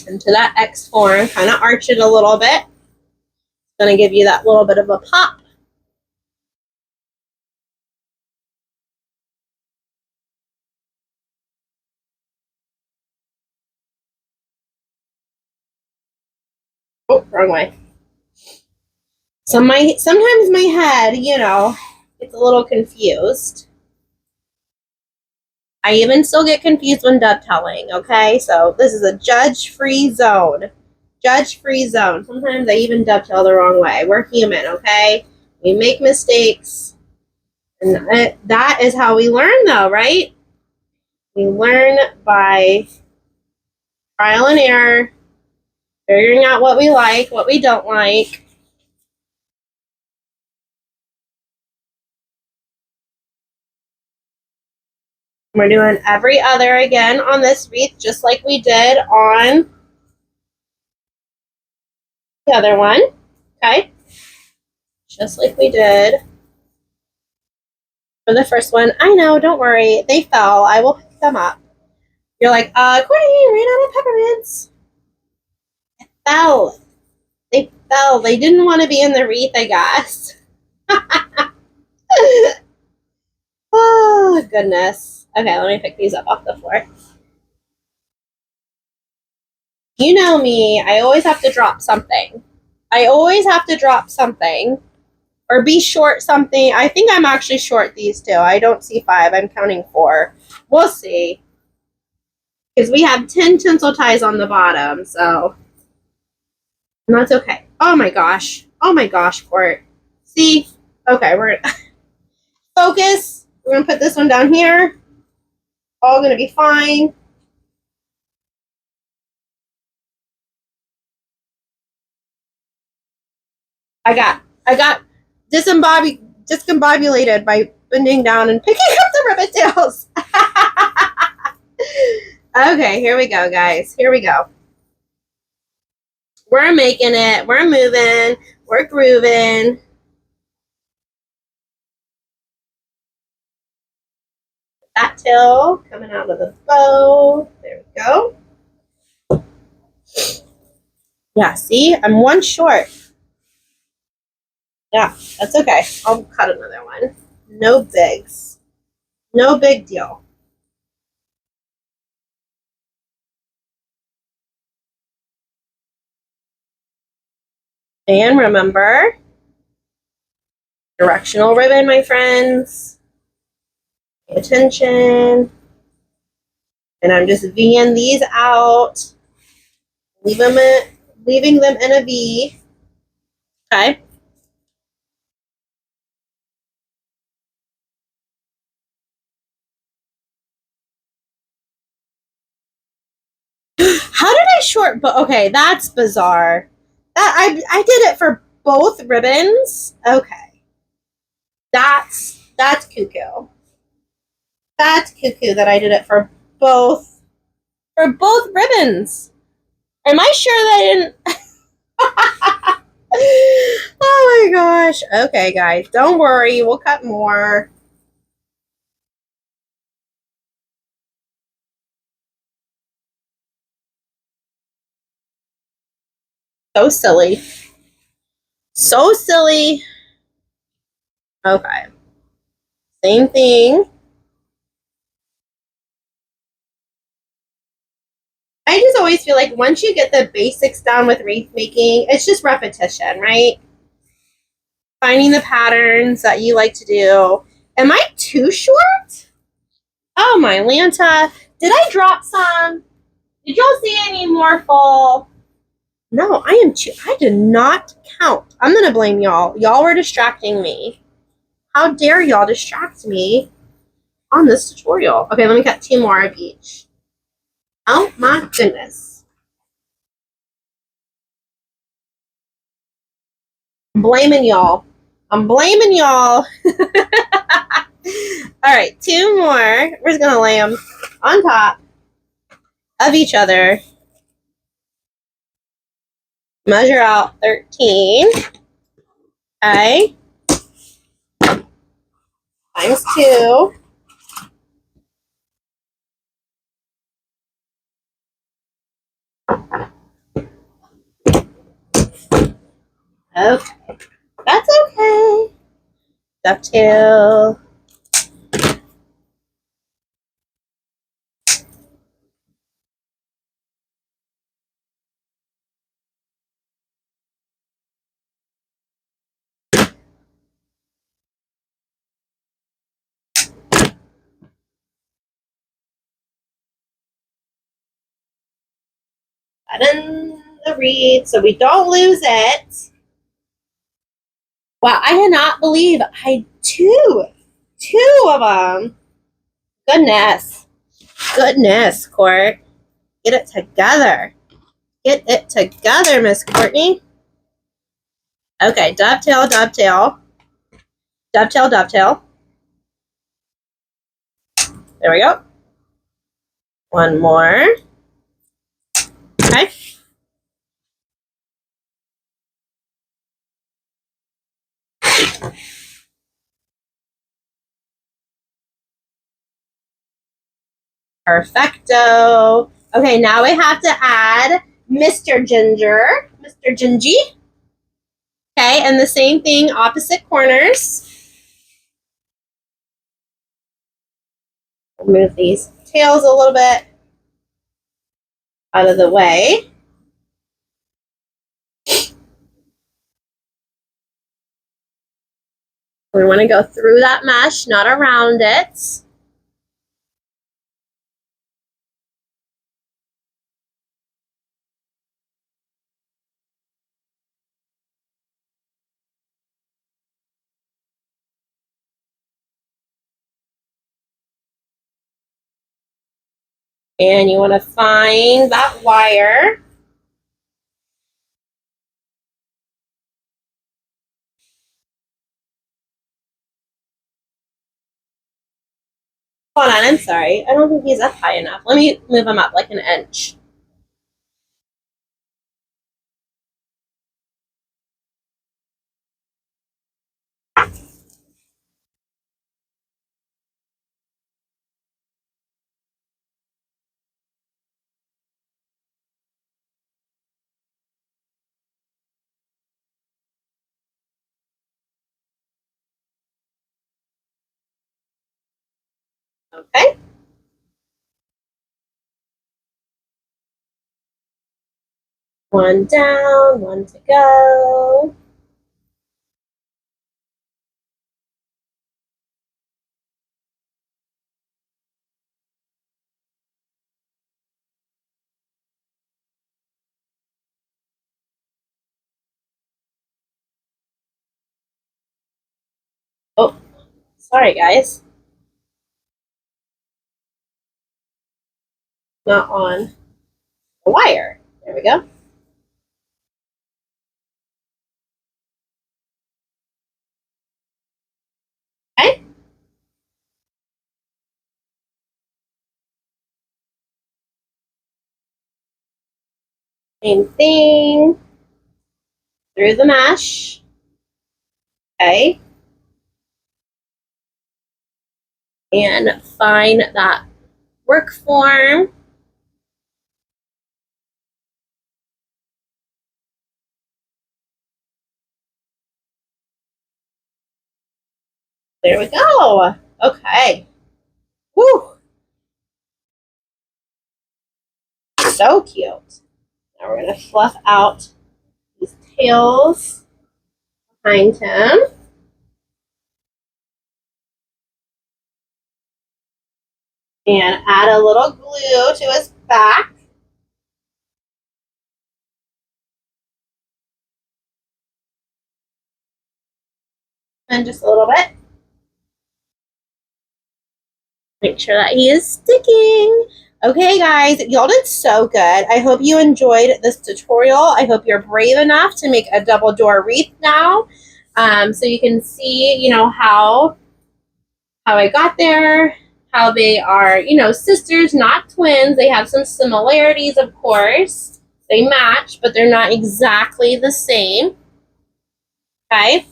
into that X form, kind of arch it a little bit. It's going to give you that little bit of a pop. Oh, wrong way. Sometimes my head, you know, gets a little confused. I even still get confused when dovetailing, okay? So this is a judge-free zone. Judge-free zone. Sometimes I even dovetail the wrong way. We're human, okay? We make mistakes. And that is how we learn, though, right? We learn by trial and error, figuring out what we like, what we don't like. We're doing every other again on this wreath, just like we did on the other one, okay? Just like we did for the first one. I know, don't worry. They fell. I will pick them up. You're like, Courtney, ran out of peppermints. They fell. They fell. They didn't want to be in the wreath, I guess. Oh, goodness. Okay, let me pick these up off the floor. You know me. I always have to drop something. I always have to drop something. Or be short something. I think I'm actually short these two. I don't see 5. I'm counting 4. We'll see. Because we have 10 tinsel ties on the bottom, so. And that's okay. Oh my gosh. Oh my gosh, Court. See? Okay, we're going to focus. We're going to put this one down here. All gonna be fine. I got discombobulated by bending down and picking up the ribbon tails. Okay, here we go, guys. Here we go. We're making it. We're moving. We're grooving. That tail coming out of the bow. There we go. Yeah, see? I'm one short. Yeah, that's okay. I'll cut another one. No bigs. No big deal. And remember, directional ribbon, my friends. Pay attention. And I'm just V'ing these out. Leaving them in a V. Okay. How did I short? But okay, that's bizarre. That I did it for both ribbons. Okay, that's cuckoo. That's cuckoo that I did it for both ribbons. Am I sure that I didn't? Oh my gosh. Okay, guys, don't worry. We'll cut more. So silly. So silly. Okay. Same thing. I just always feel like once you get the basics down with wreath making, it's just repetition, right? Finding the patterns that you like to do. Am I too short? Oh my Lanta. Did I drop some? Did y'all see any more fall? No, I did not count. I'm gonna blame y'all. Y'all were distracting me. How dare y'all distract me on this tutorial? Okay, let me cut 2 more of each. Oh my goodness. I'm blaming y'all. I'm blaming y'all. All right, 2 more. We're just gonna lay them on top of each other. Measure out 13. Okay. Times 2. Okay. That's okay. Dovetail. That in the wreath so we don't lose it. Wow, I cannot believe I two of them. Goodness. Goodness, Court. Get it together. Get it together, Miss Courtney. Okay, dovetail, dovetail. Dovetail, dovetail. There we go. One more. Okay. Perfecto. Okay, now we have to add Mr. Ginger. Mr. Gingy. Okay, and the same thing, opposite corners. Move these tails a little bit out of the way. We want to go through that mesh, not around it. And you want to find that wire. Hold on, I'm sorry. I don't think he's up high enough. Let me move him up like an inch. Okay. One down, one to go. Oh, sorry guys. Not on the wire. There we go. Okay. Same thing. Through the mesh. Okay. And find that work form. There we go. Okay. Whew. So cute. Now we're going to fluff out these tails behind him. And add a little glue to his back. And just a little bit. Make sure that he is sticking. Okay, guys, y'all did so good. I hope you enjoyed this tutorial. I hope you're brave enough to make a double door wreath now. So you can see, you know, how I got there, how they are, you know, sisters, not twins. They have some similarities, of course. They match, but they're not exactly the same. Okay.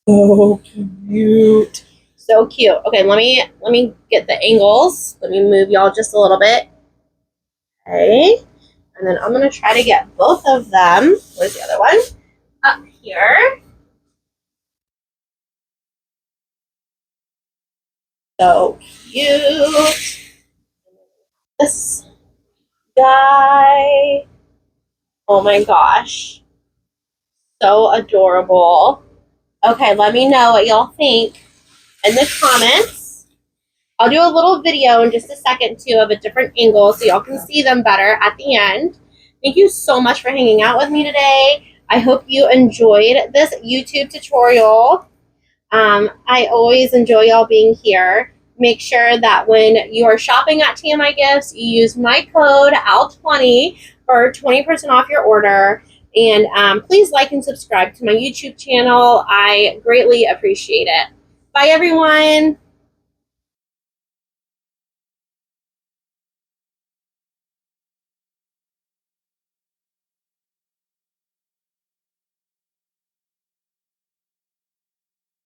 So cute. So cute. Okay, let me get the angles. Let me move y'all just a little bit. Okay. And then I'm gonna try to get both of them. Where's the other one? Up here. So cute. This guy. Oh my gosh. So adorable. Okay, let me know what y'all think in the comments. I'll do a little video in just a second too of a different angle so y'all can see them better at the end. Thank you so much for hanging out with me today. I hope you enjoyed this YouTube tutorial. I always enjoy y'all being here. Make sure that when you are shopping at TMI Gifts, you use my code AL20 for 20% off your order. And please like and subscribe to my YouTube channel. I greatly appreciate it. Bye, everyone.